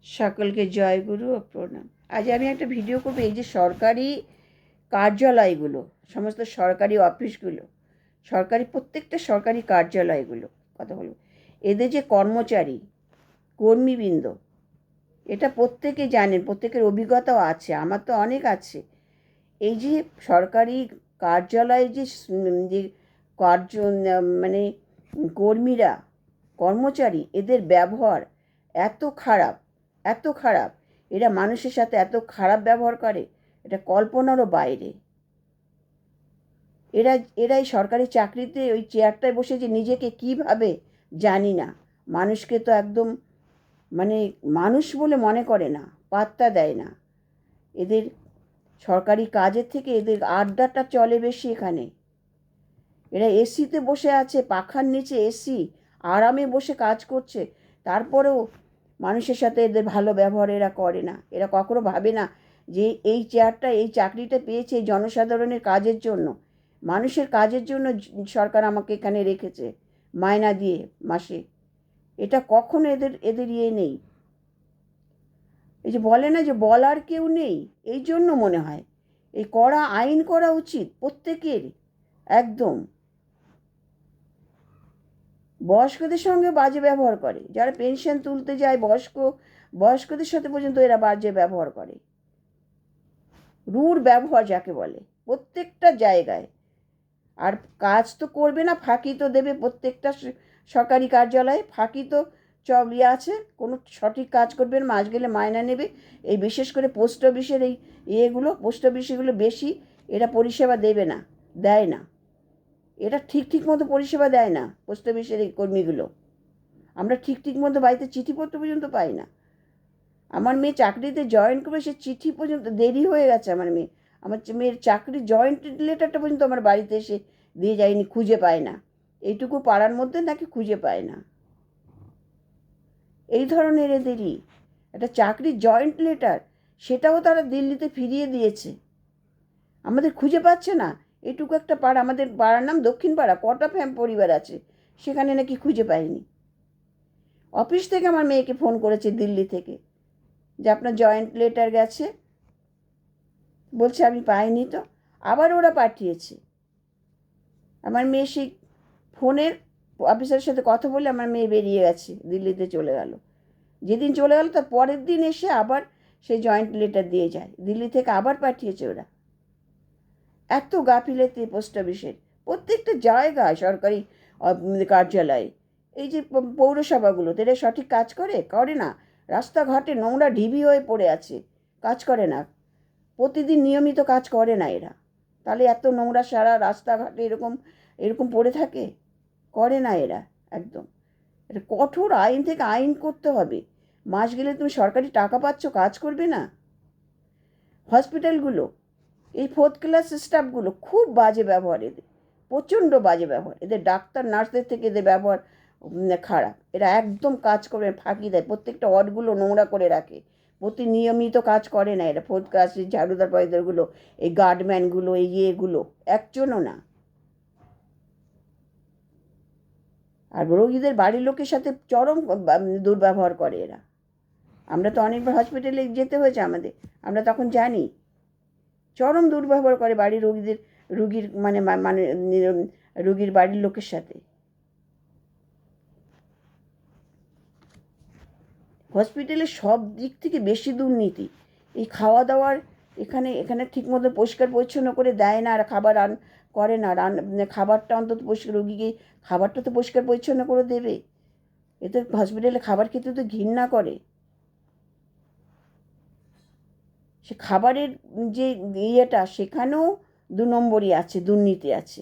সকলকে জয়গুরু ও প্রণাম। আজ আমি একটা ভিডিও করবো এই যে সরকারি কার্যালয়গুলো, সমস্ত সরকারি অফিসগুলো, প্রত্যেকটা সরকারি কার্যালয়গুলো কথা বলবো। এদের যে কর্মচারী কর্মীবৃন্দ, এটা প্রত্যেকে জানেন, প্রত্যেকের অভিজ্ঞতাও আছে, আমার তো অনেক আছে। এই যে সরকারি কার্যালয়ে যে কার্য মানে কর্মীরা, কর্মচারী, এদের ব্যবহার এত খারাপ, এত খারাপ, এরা মানুষের সাথে এত খারাপ ব্যবহার করে, এটা কল্পনারও বাইরে। এরাই সরকারি চাকরিতে ওই চেয়ারটায় বসে যে নিজেকে কীভাবে জানি না, মানুষকে তো একদম মানে মানুষ বলে মনে করে না, পাত্তা দেয় না। এদের সরকারি কাজের থেকে এদের আড্ডাটা চলে বেশি এখানে। এরা এসিতে বসে আছে, পাখার নিচে এসি, আরামে বসে কাজ করছে, তারপরেও মানুষের সাথে এদের ভালো ব্যবহার এরা করে না। এরা কখনো ভাবে না যে এই চেয়ারটা, এই চাকরিটা পেয়েছে এই জনসাধারণের কাজের জন্য, মানুষের কাজের জন্য সরকার আমাকে এখানে রেখেছে মায়না দিয়ে মাসে। এটা কখনো এদের এদের ইয়ে নেই। এই যে বলে না যে বলার কেউ নেই, এই জন্য মনে হয় এই কড়া আইন করা উচিত প্রত্যেকের একদম। বয়স্কদের সঙ্গে বাজে ব্যবহার করে, যারা পেনশন তুলতে যায় বয়স্কদের সাথে পর্যন্ত এরা বাজে ব্যবহার করে, রূঢ় ব্যবহার যাকে বলে প্রত্যেকটা জায়গায়। আর কাজ তো করবে না, ফাঁকি তো দেবে প্রত্যেকটা সরকারি কার্যালয়ে, ফাঁকি তো সব ইয়ে আছে, কোনো সঠিক কাজ করবে না, মাস গেলে মায়না নেবে। এই বিশেষ করে পোস্ট অফিসের এই পোস্ট অফিসগুলো বেশি এরা পরিষেবা দেবে না, দেয় না, এরা ঠিক মতো পরিষেবা দেয় না। পোস্ট অফিসের এই কর্মীগুলো, আমরা ঠিক মতো বাড়িতে চিঠিপত্র পর্যন্ত পাই না। আমার মেয়ে চাকরিতে জয়েন করবে, সে চিঠি পর্যন্ত দেরি হয়ে গেছে। আমার মেয়ের চাকরি জয়েন্ট লেটারটা পর্যন্ত আমার বাড়িতে এসে দিয়ে যায়নি, খুঁজে পায় না। এইটুকু পাড়ার মধ্যে নাকি খুঁজে পায় না। এই ধরনের এদেরই একটা চাকরির জয়েন্ট লেটার, সেটাও তারা দিল্লিতে ফিরিয়ে দিয়েছে। আমাদের খুঁজে পাচ্ছে না। এইটুকু একটা পাড়া, আমাদের পাড়ার নাম দক্ষিণ পাড়া, কটা পরিবার আছে, সেখানে নাকি খুঁজে পায়নি। অফিস থেকে আমার মেয়েকে ফোন করেছে দিল্লি থেকে যে আপনার জয়েন্ট লেটার গেছে, বলছে আমি পাইনি। তো আবার ওরা পাঠিয়েছে। আমার মেয়ে সেই ফোনের অফিসারের সাথে কথা বলে আমার মেয়ে বেরিয়ে গেছে, দিল্লিতে চলে গেল। যেদিন চলে গেল তার পরের দিন এসে আবার সেই জয়েন্ট লেটার দিয়ে যায়, দিল্লি থেকে আবার পাঠিয়েছে ওরা। এত গাফিলতি পোস্ট অফিসের প্রত্যেকটা জায়গায়, সরকারি কার্যালয়ে। এই যে পৌরসভাগুলোতে এরা সঠিক কাজ করে না। রাস্তাঘাটে নোংরা ঢিবি হয়ে পড়ে আছে, কাজ করে না, প্রতিদিন নিয়মিত কাজ করে না এরা। তাহলে এত নোংরা সারা রাস্তাঘাটে এরকম এরকম পড়ে থাকে, করে না এরা একদম। এটা কঠোর আইন থেকে আইন করতে হবে। মাস গেলে তুমি সরকারি টাকা পাচ্ছ, কাজ করবে না। হসপিটালগুলো, এই 4th ক্লাস স্টাফগুলো খুব বাজে ব্যবহার এদের, প্রচণ্ড বাজে ব্যবহার এদের। ডাক্তার নার্সদের থেকে এদের ব্যবহার খারাপ। এরা একদম কাজ করে ফাঁকি দেয়, প্রত্যেকটা ওয়ার্ডগুলো নোংরা করে রাখে, নিয়মিত কাজ করে না এরা। 4th ক্লাসের ঝাড়ুদার পাইদারগুলো, এই গার্ডম্যানগুলো, এই ইয়েগুলো একজনও না। আর রোগীদের বাড়ির লোকের সাথে চরম দুর্ব্যবহার করে এরা। আমরা তো অনেকবার হসপিটালে যেতে হয়েছে আমাদের, আমরা তখন জানি চরম দুর্ব্যবহার করে বাড়ির রুগীর মানে রুগীর বাড়ির লোকের সাথে। হসপিটালে সব দিক থেকে বেশি দুর্নীতি। এই খাওয়া দাওয়ার, এখানে ঠিকমতো পরিষ্কার পরিচ্ছন্ন করে দেয় না, আর খাবার করে না। খাবারটা অন্তত পরিষ্কার, রুগীকে খাবারটা তো পরিষ্কার পরিচ্ছন্ন করে দেবে। এতে হসপিটালে খাবার খেতে তো ঘৃণা করে। সে খাবারের যে ইয়েটা, সেখানেও 2 নম্বরই আছে, দুর্নীতি আছে।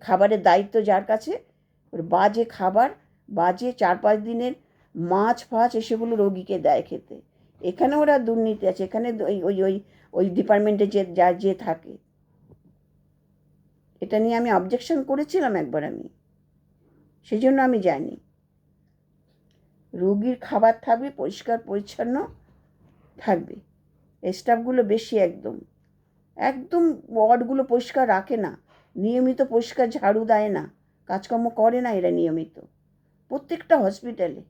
খাবারের দায়িত্ব যার কাছে, ওর বাজে খাবার, বাজে 4-5 দিনের মাছ ফাছ এসবগুলো রোগীকে দেয় খেতে। এখানে ওরা দুর্নীতি আছে, এখানে ওই ওই ওই ওই ডিপার্টমেন্টে যে থাকে। এটা নিয়ে আমি অবজেকশন করেছিলাম একবার আমি, সেই জন্য আমি জানি। রোগীর খাবার থাকবে, পরিষ্কার পরিচ্ছন্ন থাকবে। স্টাফগুলো বেশি একদম একদম ওয়ার্ডগুলো পরিষ্কার রাখে না, নিয়মিত পরিষ্কার ঝাড়ু দেয় না, কাজকর্ম করে না এরা নিয়মিত প্রত্যেকটা হসপিটালে।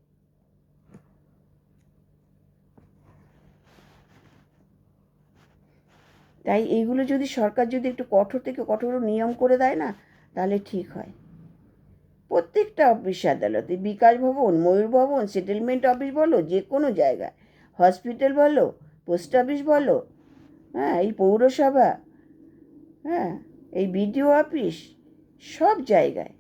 তাই এইগুলো যদি সরকার যদি একটু কঠোর থেকে কঠোর নিয়ম করে দেয় না, তাহলে ঠিক হয়। প্রত্যেকটা অফিস আদালতে, বিকাশ ভবন, ময়ূর ভবন, সেটেলমেন্ট অফিস বলো, যে কোনো জায়গায়, হসপিটাল বলো, পোস্ট অফিস বলো, হ্যাঁ, এই পৌরসভা, হ্যাঁ, এই বিডিও অফিস, সব জায়গায়।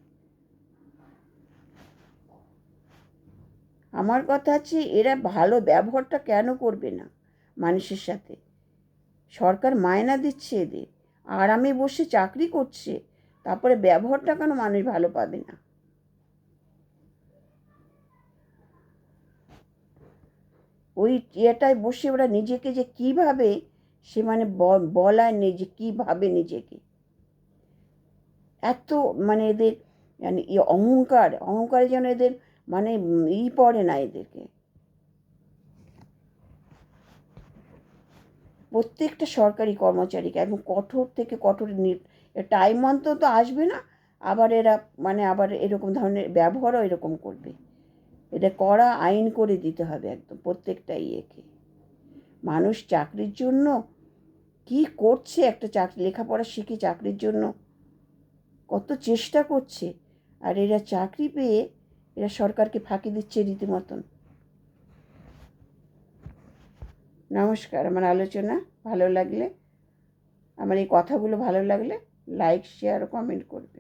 আমার কথা হচ্ছে এরা ভালো ব্যবহারটা কেন করবে না মানুষের সাথে? সরকার মায়না দিচ্ছে এদের, আরামে বসে চাকরি করছে, তারপরে ব্যবহারটা কেন মানুষ ভালো পাবে না? ওই ইয়েটায় বসে ওরা নিজেকে যে কীভাবে, সে মানে বলার নেই যে কীভাবে নিজেকে, এত মানে এদের মানে অহংকারে যেন এদের মানে পড়ে না এদেরকে। প্রত্যেকটা সরকারি কর্মচারীকে একদম কঠোর থেকে কঠোর টাইম মতো তো আসবে না, আবার এরা মানে আবার এরকম ধরনের ব্যবহারও এরকম করবে। এটা কড়া আইন করে দিতে হবে একদম প্রত্যেকটা ইয়েকে। মানুষ চাকরির জন্য কি করছে, একটা চাকরি লেখাপড়া শিখে চাকরির জন্য কত চেষ্টা করছে, আর এরা চাকরি পেয়ে এরা সরকারকে ফাঁকি দিচ্ছে রীতিমতন। নমস্কার। আমার আলোচনা ভালো লাগলে, আমার এই কথাগুলো ভালো লাগলে লাইক, শেয়ার ও কমেন্ট করবে।